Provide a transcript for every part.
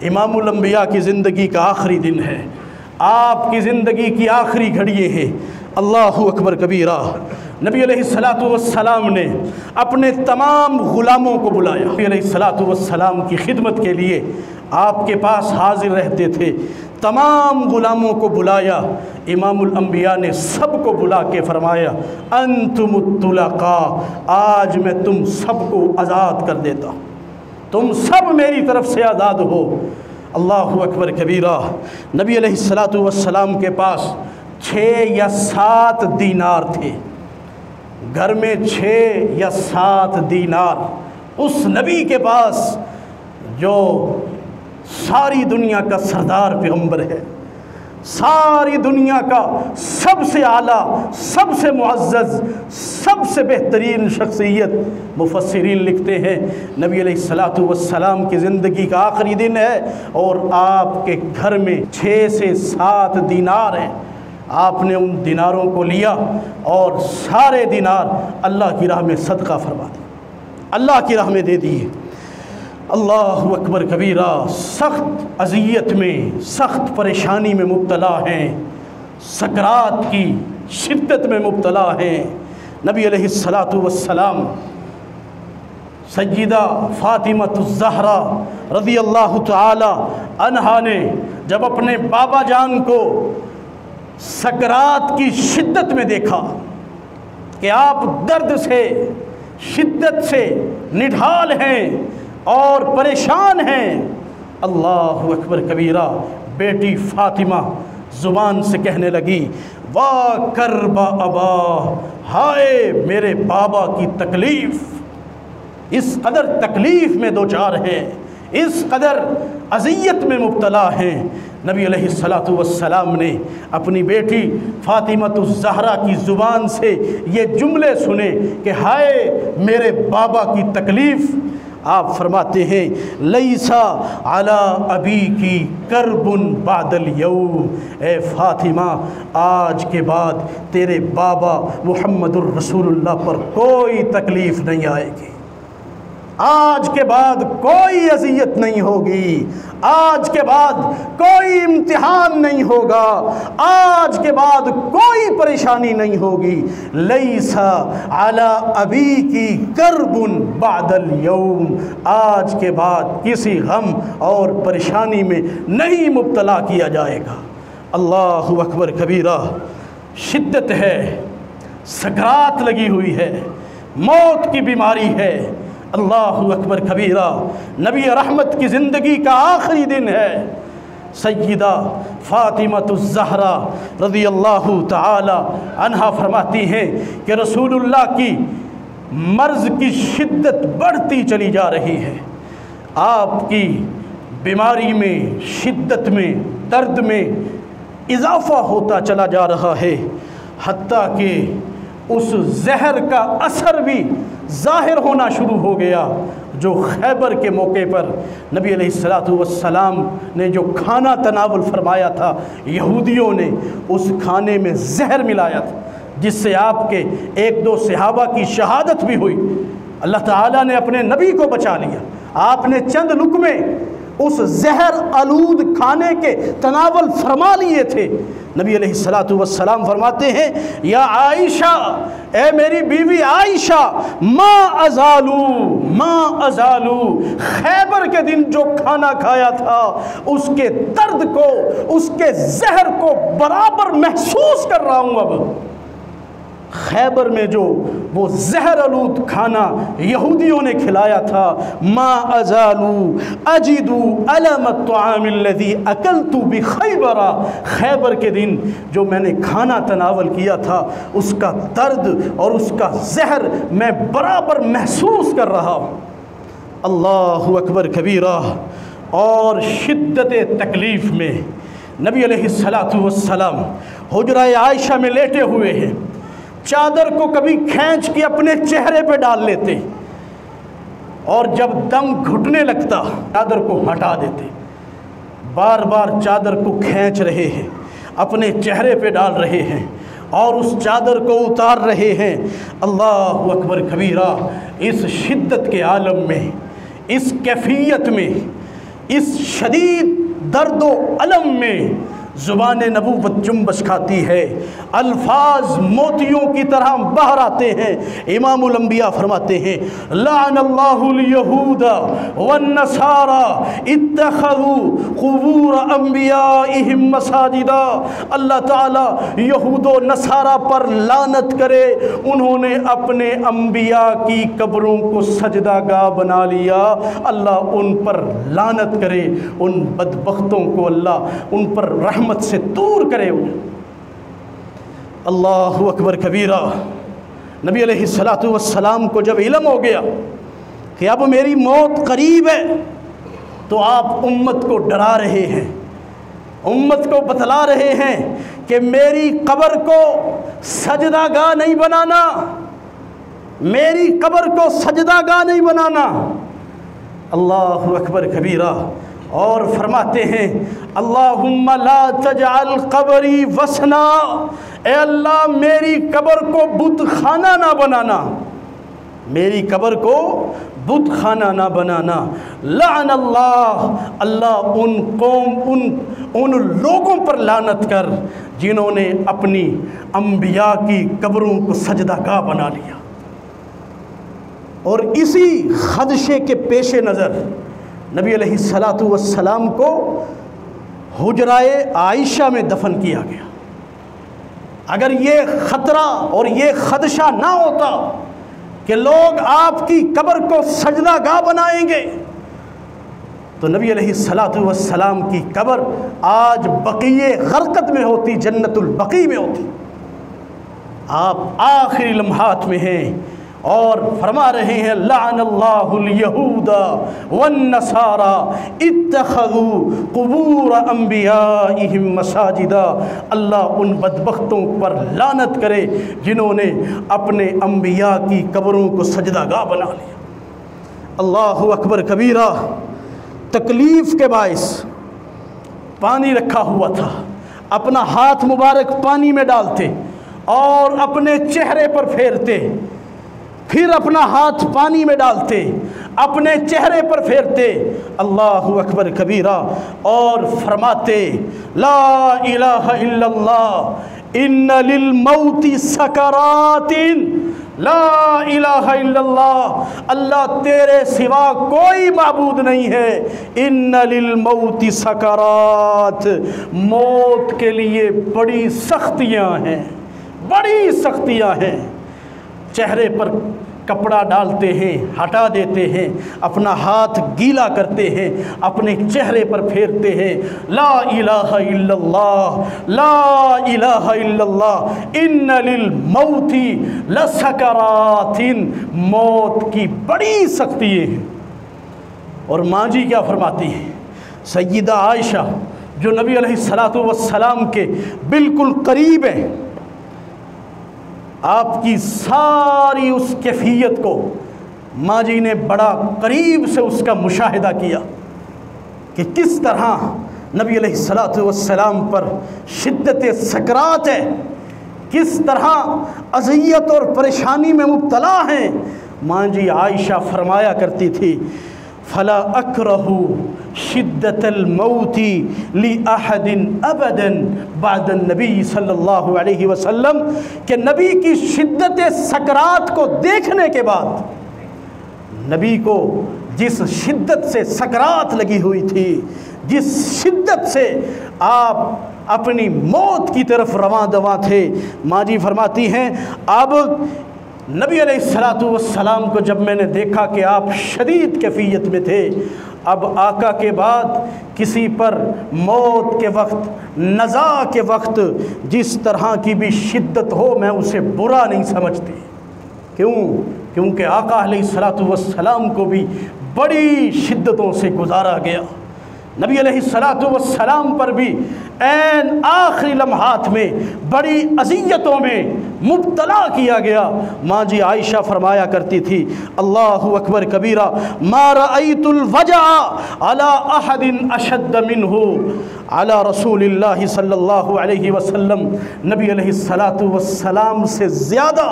امام الانبیاء کی زندگی کا آخری دن ہے، آپ کی زندگی کی آخری گھڑیے ہیں۔ اللہ اکبر کبیرہ۔ نبی علیہ السلام نے اپنے تمام غلاموں کو بلایا، نبی علیہ السلام کی خدمت کے لیے آپ کے پاس حاضر رہتے تھے، تمام غلاموں کو بلایا۔ امام الانبیاء نے سب کو بلا کے فرمایا انتم الطلقاء، آج میں تم سب کو آزاد کر دیتا ہوں، تم سب میری طرف سے آزاد ہو۔ اللہ اکبر کبیرہ۔ نبی علیہ السلام کے پاس 6 یا 7 دینار تھے، گھر میں 6 یا 7 دینار اس نبی کے پاس جو ساری دنیا کا سردار پیغمبر ہے، ساری دنیا کا سب سے اعلیٰ، سب سے معزز، سب سے بہترین شخصیت۔ مفسرین لکھتے ہیں نبی علیہ السلام کی زندگی کا آخری دن ہے اور آپ کے گھر میں 6 سے 7 دینار ہیں۔ آپ نے ان دیناروں کو لیا اور سارے دینار اللہ کی راہ میں صدقہ فرما دیے، اللہ کی راہ میں دے دیے۔ اللہ اکبر کبیرہ۔ سخت اذیت میں، سخت پریشانی میں مبتلا ہیں، سکرات کی شدت میں مبتلا ہیں۔ نبی علیہ السلام سیدہ فاطمہ الزہرا رضی اللہ تعالی عنہا نے جب اپنے بابا جان کو سکرات کی شدت میں دیکھا کہ آپ درد سے، شدت سے نڈھال ہیں اور پریشان ہیں، اللہ اکبر کبیرہ، بیٹی فاطمہ زبان سے کہنے لگی واہ کربا ابا، ہائے میرے بابا کی تکلیف، اس قدر تکلیف میں دوچار ہیں، اس قدر اذیت میں مبتلا ہیں۔ نبی علیہ السلام نے اپنی بیٹی فاطمہ الزہرا کی زبان سے یہ جملے سنے کہ ہائے میرے بابا کی تکلیف۔ آپ فرماتے ہیں لیسا علی ابی کی کرب بعد الیوم، اے فاطمہ آج کے بعد تیرے بابا محمد الرسول اللہ پر کوئی تکلیف نہیں آئے گی، آج کے بعد کوئی اذیت نہیں ہوگی، آج کے بعد کوئی امتحان نہیں ہوگا، آج کے بعد کوئی پریشانی نہیں ہوگی۔ لیسا علی ابی کی کرب بعد الیوم، آج کے بعد کسی غم اور پریشانی میں نہیں مبتلا کیا جائے گا۔ اللہ اکبر کبیرہ۔ شدت ہے، سکرات لگی ہوئی ہے، موت کی بیماری ہے۔ اللہ اکبر کبیرہ۔ نبی رحمت کی زندگی کا آخری دن ہے۔ سیدہ فاطمہ الزہرا رضی اللہ تعالی عنہا فرماتی ہیں کہ رسول اللہ کی مرض کی شدت بڑھتی چلی جا رہی ہے، آپ کی بیماری میں، شدت میں، درد میں اضافہ ہوتا چلا جا رہا ہے، حتیٰ کہ اس زہر کا اثر بھی ظاہر ہونا شروع ہو گیا جو خیبر کے موقع پر نبی علیہ السلام نے جو کھانا تناول فرمایا تھا، یہودیوں نے اس کھانے میں زہر ملایا تھا جس سے آپ کے 1-2 صحابہ کی شہادت بھی ہوئی۔ اللہ تعالیٰ نے اپنے نبی کو بچا لیا، آپ نے چند لقمے اس زہر آلود کھانے کے تناول فرما لیے تھے۔ نبی علیہ السلام فرماتے ہیں یا عائشہ، اے میری بیوی عائشہ، ما ازالو خیبر کے دن جو کھانا کھایا تھا اس کے درد کو، اس کے زہر کو برابر محسوس کر رہا ہوں۔ اب خیبر میں جو وہ زہر آلود کھانا یہودیوں نے کھلایا تھا، ما ازالو اجدو علم الطعام الذی اکلت بخیبر، خیبر کے دن جو میں نے کھانا تناول کیا تھا اس کا درد اور اس کا زہر میں برابر محسوس کر رہا ہوں۔ اللہ اکبر کبیرہ۔ اور شدت تکلیف میں نبی علیہ السلام حجرہ عائشہ میں لیٹے ہوئے ہیں، چادر کو کبھی کھینچ کے اپنے چہرے پہ ڈال لیتے اور جب دم گھٹنے لگتا چادر کو ہٹا دیتے، بار بار چادر کو کھینچ رہے ہیں، اپنے چہرے پہ ڈال رہے ہیں اور اس چادر کو اتار رہے ہیں۔ اللہ اکبر کبیرہ۔ اس شدت کے عالم میں، اس کیفیت میں اس شدید درد و الم میں زبان نبوت جنبش کھاتی ہے، الفاظ موتیوں کی طرح باہر آتے ہیں۔ امام الانبیاء فرماتے ہیں لعن اللہ الیہود والنصارى اتخذوا قبور انبیائہم مساجدا، اللہ تعالی یہود و نصارہ پر لعنت کرے، انہوں نے اپنے انبیاء کی قبروں کو سجدہ گاہ بنا لیا، اللہ ان پر لعنت کرے، ان بدبختوں کو اللہ ان پر رحمت سے دور کرے۔ اللہ اکبر کبیرہ۔ نبی علیہ السلام کو جب علم ہو گیا کہ اب میری موت قریب ہے تو آپ امت کو ڈرا رہے ہیں، امت کو بتلا رہے ہیں کہ میری قبر کو سجدہ گاہ نہیں بنانا، میری قبر کو سجدہ گاہ نہیں بنانا۔ اللہ اکبر کبیرہ۔ اور فرماتے ہیں اللہم لا تجعل قبری وثنا، اے اللہ میری قبر کو بت خانہ نہ بنانا، میری قبر کو بت خانہ نہ بنانا۔ لعن اللہ، اللہ ان لوگوں پر لعنت کر جنہوں نے اپنی انبیاء کی قبروں کو سجدہ گاہ بنا لیا۔ اور اسی خدشے کے پیش نظر نبی علیہ السلام کو حجرائے عائشہ میں دفن کیا گیا۔ اگر یہ خطرہ اور یہ خدشہ نہ ہوتا کہ لوگ آپ کی قبر کو سجدہ گاہ بنائیں گے تو نبی علیہ السلام کی قبر آج بقیع غرقت میں ہوتی، جنت البقیع میں ہوتی۔ آپ آخری لمحات میں ہیں اور فرما رہے ہیں لعن اللہ الیہود والنصارى اتخذوا قبور انبیائہم مساجدا، اللہ ان بدبختوں پر لعنت کرے جنہوں نے اپنے انبیاء کی قبروں کو سجدہ گاہ بنا لیا۔ اللہ اکبر کبیرہ۔ تکلیف کے باعث پانی رکھا ہوا تھا، اپنا ہاتھ مبارک پانی میں ڈالتے اور اپنے چہرے پر پھیرتے، پھر اپنا ہاتھ پانی میں ڈالتے، اپنے چہرے پر پھیرتے، اللہ اکبر کبیرہ، اور فرماتے لا الہ الا اللہ ان للموت سکرات، لا الہ الا اللہ، اللہ تیرے سوا کوئی معبود نہیں ہے، ان للموت سکرات، موت کے لیے بڑی سختیاں ہیں، بڑی سختیاں ہیں۔ چہرے پر کپڑا ڈالتے ہیں، ہٹا دیتے ہیں، اپنا ہاتھ گیلا کرتے ہیں، اپنے چہرے پر پھیرتے ہیں، لا الہ الا اللہ، لا الہ الا اللہ، ان للموت لسکرات، موت کی بڑی سختی ہیں۔ اور ماں جی کیا فرماتی ہیں؟ سیدہ عائشہ جو نبی علیہ السلام کے بالکل قریب ہیں، آپ کی ساری اس کیفیت کو ماں جی نے بڑا قریب سے اس کا مشاہدہ کیا کہ کس طرح نبی علیہ السلام پر شدت سکرات ہے، کس طرح اذیت اور پریشانی میں مبتلا ہیں۔ ماں جی عائشہ فرمایا کرتی تھی فلا اکرہ شدت الموت لأحد ابدا بعد النبی صلی اللہ علیہ وسلم، کہ نبی کی شدت سکرات کو دیکھنے کے بعد، نبی کو جس شدت سے سکرات لگی ہوئی تھی، جس شدت سے آپ اپنی موت کی طرف رواں دواں تھے، ماں جی فرماتی ہیں اب نبی علیہ السلام کو جب میں نے دیکھا کہ آپ شدید کیفیت میں تھے، اب آقا کے بعد کسی پر موت کے وقت، نزاع کے وقت جس طرح کی بھی شدت ہو میں اسے برا نہیں سمجھتی۔ کیونکہ آقا علیہ السلام کو بھی بڑی شدتوں سے گزارا گیا، نبی علیہ السلام پر بھی عین آخری لمحات میں بڑی اذیتوں میں مبتلا کیا گیا۔ ماں جی عائشہ فرمایا کرتی تھی اللہ اکبر کبیرہ ما رأیت الوجع علی احد اشد منہ علی رسول اللہ صلی اللہ علیہ وسلم، نبی علیہ السلام سے زیادہ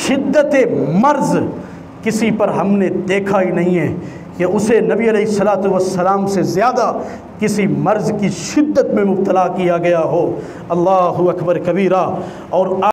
شدت مرض کسی پر ہم نے دیکھا ہی نہیں ہے، کہ اسے نبی علیہ الصلوۃ والسلام سے زیادہ کسی مرض کی شدت میں مبتلا کیا گیا ہو۔ اللہ اکبر کبیرہ۔ اور